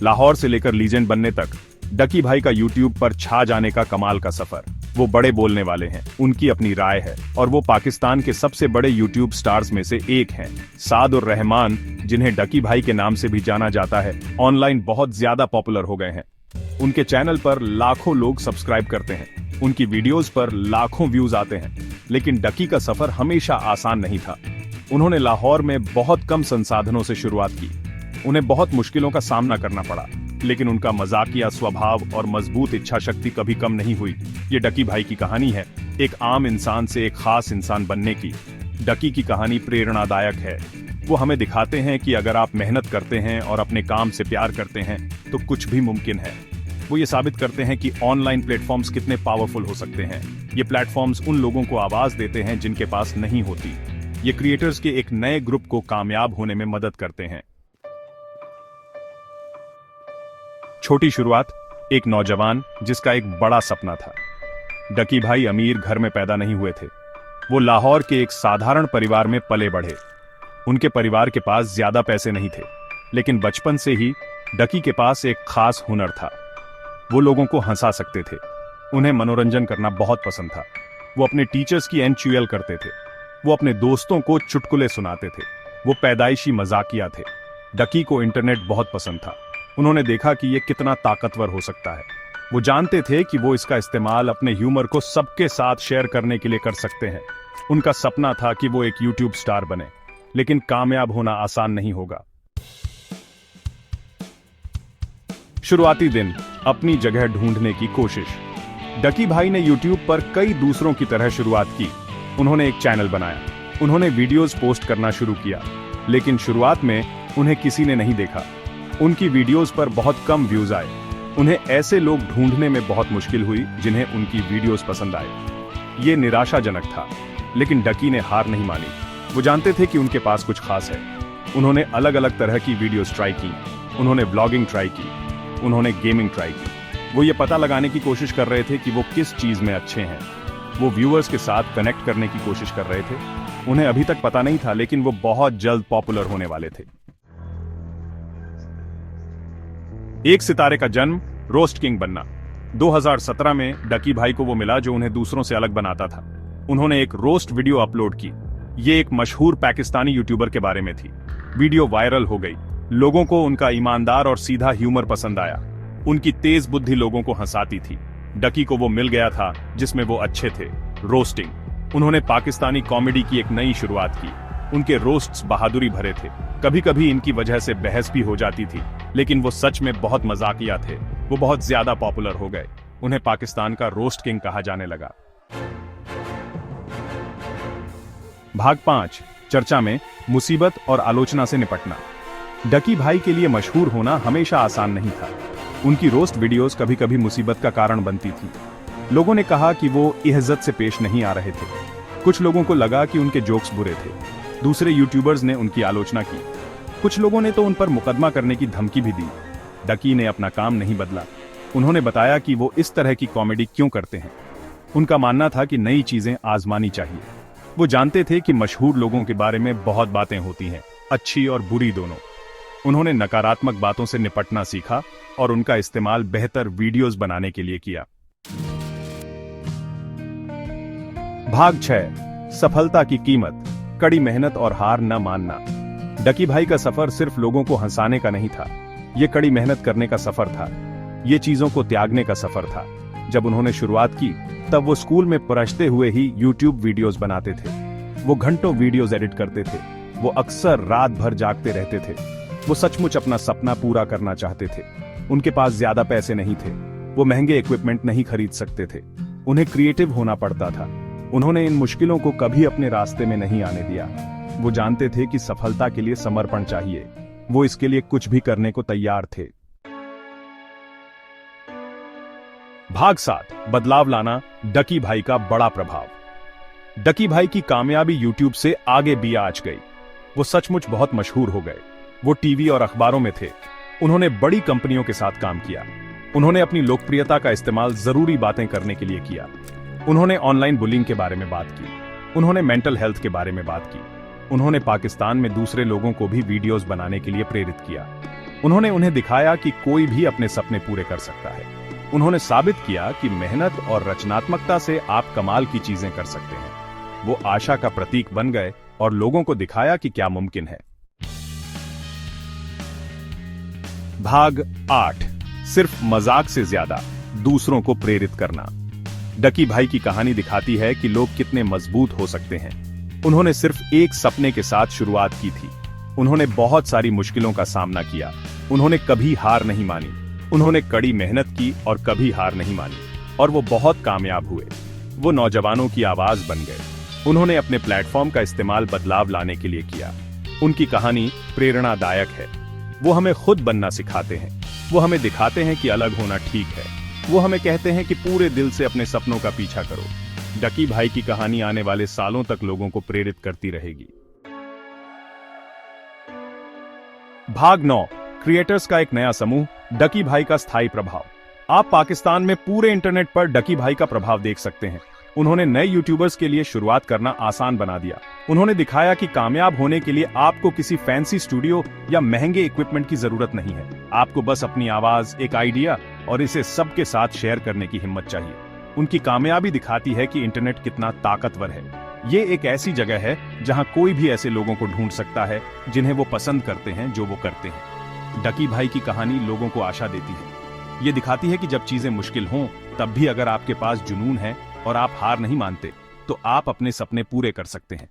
लाहौर से लेकर लीजेंड बनने तक डकी भाई का यूट्यूब पर छा जाने का कमाल का सफर। वो बड़े बोलने वाले हैं, उनकी अपनी राय है और वो पाकिस्तान के सबसे बड़े यूट्यूब स्टार्स में से एक हैं। साद और रहमान, जिन्हें डकी भाई के नाम से भी जाना जाता है, ऑनलाइन बहुत ज्यादा पॉपुलर हो गए हैं। उनके चैनल पर लाखों लोग सब्सक्राइब करते हैं, उनकी वीडियोस पर लाखों व्यूज आते हैं। लेकिन डकी का सफर हमेशा आसान नहीं था। उन्होंने लाहौर में बहुत कम संसाधनों से शुरुआत की। उन्हें बहुत मुश्किलों का सामना करना पड़ा, लेकिन उनका मजाकिया स्वभाव और मजबूत इच्छा शक्ति कभी कम नहीं हुई। ये डकी भाई की कहानी है, एक आम इंसान से एक खास इंसान बनने की। डकी की कहानी प्रेरणादायक है। वो हमें दिखाते हैं कि अगर आप मेहनत करते हैं और अपने काम से प्यार करते हैं तो कुछ भी मुमकिन है। वो ये साबित करते हैं कि ऑनलाइन प्लेटफॉर्म्स कितने पावरफुल हो सकते हैं। ये प्लेटफॉर्म्स उन लोगों को आवाज देते हैं जिनके पास नहीं होती। ये क्रिएटर्स के एक नए ग्रुप को कामयाब होने में मदद करते हैं। छोटी शुरुआत, एक नौजवान जिसका एक बड़ा सपना था। डकी भाई अमीर घर में पैदा नहीं हुए थे। वो लाहौर के एक साधारण परिवार में पले बढ़े। उनके परिवार के पास ज्यादा पैसे नहीं थे, लेकिन बचपन से ही डकी के पास एक खास हुनर था। वो लोगों को हंसा सकते थे। उन्हें मनोरंजन करना बहुत पसंद था। वो अपने टीचर्स की एनएचयूएल करते थे। वो अपने दोस्तों को चुटकुले सुनाते थे। वो पैदाइशी मजाकिया थे। डकी को इंटरनेट बहुत पसंद था। उन्होंने देखा कि ये कितना ताकतवर हो सकता है। वो जानते थे कि वो इसका इस्तेमाल अपने ह्यूमर को सबके साथ शेयर करने के लिए कर सकते हैं। उनका सपना था कि वो एक यूट्यूब स्टार बने, लेकिन कामयाब होना आसान नहीं होगा। शुरुआती दिन, अपनी जगह ढूंढने की कोशिश। डकी भाई ने यूट्यूब पर कई दूसरों की तरह शुरुआत की। उन्होंने एक चैनल बनाया। उन्होंने वीडियोस पोस्ट करना शुरू किया, लेकिन शुरुआत में उन्हें किसी ने नहीं देखा। उनकी वीडियोस पर बहुत कम व्यूज आए। उन्हें ऐसे लोग ढूंढने में बहुत मुश्किल हुई जिन्हें उनकी वीडियोस पसंद आए। ये निराशाजनक था, लेकिन डकी ने हार नहीं मानी। वो जानते थे कि उनके पास कुछ खास है। उन्होंने अलग अलग तरह की वीडियोस ट्राई की। उन्होंने ब्लॉगिंग ट्राई की। उन्होंने गेमिंग ट्राई की। वो ये पता लगाने की कोशिश कर रहे थे कि वो किस चीज में अच्छे हैं। वो व्यूअर्स के साथ कनेक्ट करने की कोशिश कर रहे थे। उन्हें अभी तक पता नहीं था, लेकिन वो बहुत जल्द पॉपुलर होने वाले थे। एक सितारे का जन्म, रोस्ट किंग बनना। 2017 में डकी भाई को वो मिला जो उन्हें दूसरों से अलग बनाता था। उन्होंने एक रोस्ट वीडियो अपलोड की। ये एक मशहूर पाकिस्तानी यूट्यूबर के बारे में थी। वीडियो वायरल हो गई। लोगों को उनका ईमानदार और सीधा ह्यूमर पसंद आया। उनकी तेज बुद्धि लोगों को हंसाती थी। डकी को वो मिल गया था जिसमें वो अच्छे थे, रोस्टिंग। उन्होंने पाकिस्तानी कॉमेडी की एक नई शुरुआत की। उनके रोस्ट्स बहादुरी भरे थे। कभी कभी इनकी वजह से बहस भी हो जाती थी, लेकिन वो सच में बहुत मजाकिया थे। वो बहुत ज्यादा पॉपुलर हो गए। उन्हें पाकिस्तान का रोस्ट किंग कहा जाने लगा। भाग 5, चर्चा में मुसीबत और आलोचना से निपटना। डकी भाई के लिए मशहूर होना हमेशा आसान नहीं था। उनकी रोस्ट वीडियोस कभी कभी मुसीबत का कारण बनती थी। लोगों ने कहा कि वो इज्जत से पेश नहीं आ रहे थे। कुछ लोगों को लगा कि उनके जोक्स बुरे थे। दूसरे यूट्यूबर्स ने उनकी आलोचना की। कुछ लोगों ने तो उन पर मुकदमा करने की धमकी भी दी। डकी ने अपना काम नहीं बदला। उन्होंने बताया कि वो इस तरह की कॉमेडी क्यों करते हैं। उनका मानना था कि नई चीजें आजमानी चाहिए। वो जानते थे कि मशहूर लोगों के बारे में बहुत बातें होती हैं, अच्छी और बुरी दोनों। उन्होंने नकारात्मक बातों से निपटना सीखा और उनका इस्तेमाल बेहतर वीडियोस बनाने के लिए किया। भाग 6, सफलता की कीमत, कड़ी मेहनत और हार न मानना। डकी भाई का सफर सिर्फ लोगों को हंसाने का नहीं था। यह कड़ी मेहनत करने का सफर था। ये चीजों को त्यागने का सफर था। जब उन्होंने शुरुआत की, तब वो स्कूल में पढ़ते हुए ही यूट्यूब वीडियोस बनाते थे। वो घंटों वीडियोस एडिट करते थे। वो अक्सर रात भर जागते रहते थे। वो सचमुच अपना सपना पूरा करना चाहते थे। उनके पास ज्यादा पैसे नहीं थे। वो महंगे इक्विपमेंट नहीं खरीद सकते थे। उन्हें क्रिएटिव होना पड़ता था। उन्होंने इन मुश्किलों को कभी अपने रास्ते में नहीं आने दिया। वो जानते थे कि सफलता के लिए समर्पण चाहिए। वो इसके लिए कुछ भी करने को तैयार थे। भाग 7, बदलाव लाना, डकी भाई का बड़ा प्रभाव। डकी भाई की कामयाबी यूट्यूब से आगे भी आज गई। वो सचमुच बहुत मशहूर हो गए। वो टीवी और अखबारों में थे। उन्होंने बड़ी कंपनियों के साथ काम किया। उन्होंने अपनी लोकप्रियता का इस्तेमाल जरूरी बातें करने के लिए किया। उन्होंने ऑनलाइन बुलिंग के बारे में बात की। उन्होंने मेंटल हेल्थ के बारे में बात की। उन्होंने पाकिस्तान में दूसरे लोगों को भी वीडियोस बनाने के लिए प्रेरित किया। उन्होंने उन्हें दिखाया कि कोई भी अपने सपने पूरे कर सकता है। उन्होंने साबित किया कि मेहनत और रचनात्मकता से आप कमाल की चीजें कर सकते हैं। वो आशा का प्रतीक बन गए और लोगों को दिखाया कि क्या मुमकिन है। भाग 8, सिर्फ मजाक से ज्यादा दूसरों को प्रेरित करना। डकी भाई की कहानी दिखाती है कि लोग कितने मजबूत हो सकते हैं। उन्होंने सिर्फ एक सपने के साथ शुरुआत की थी। उन्होंने बहुत सारी मुश्किलों का सामना किया। उन्होंने कभी हार नहीं मानी। उन्होंने कड़ी मेहनत की और कभी हार नहीं मानी, और वो बहुत कामयाब हुए। वो नौजवानों की आवाज बन गए। उन्होंने अपने प्लेटफॉर्म का इस्तेमाल बदलाव लाने के लिए किया। उनकी कहानी प्रेरणादायक है। वो हमें खुद बनना सिखाते हैं। वो हमें दिखाते हैं कि अलग होना ठीक है। वो हमें कहते हैं कि पूरे दिल से अपने सपनों का पीछा करो। डकी भाई की कहानी आने वाले सालों तक लोगों को प्रेरित करती रहेगी। भाग 9, क्रिएटर्स का एक नया समूह, डकी भाई का स्थायी प्रभाव। आप पाकिस्तान में पूरे इंटरनेट पर डकी भाई का प्रभाव देख सकते हैं। उन्होंने नए यूट्यूबर्स के लिए शुरुआत करना आसान बना दिया। उन्होंने दिखाया कि कामयाब होने के लिए आपको किसी फैंसी स्टूडियो या महंगे इक्विपमेंट की जरूरत नहीं है। आपको बस अपनी आवाज, एक आइडिया और इसे सबके साथ शेयर करने की हिम्मत चाहिए। उनकी कामयाबी दिखाती है कि इंटरनेट कितना ताकतवर है। ये एक ऐसी जगह है जहां कोई भी ऐसे लोगों को ढूंढ सकता है जिन्हें वो पसंद करते हैं जो वो करते हैं। डकी भाई की कहानी लोगों को आशा देती है। ये दिखाती है कि जब चीजें मुश्किल हों, तब भी अगर आपके पास जुनून है और आप हार नहीं मानते, तो आप अपने सपने पूरे कर सकते हैं।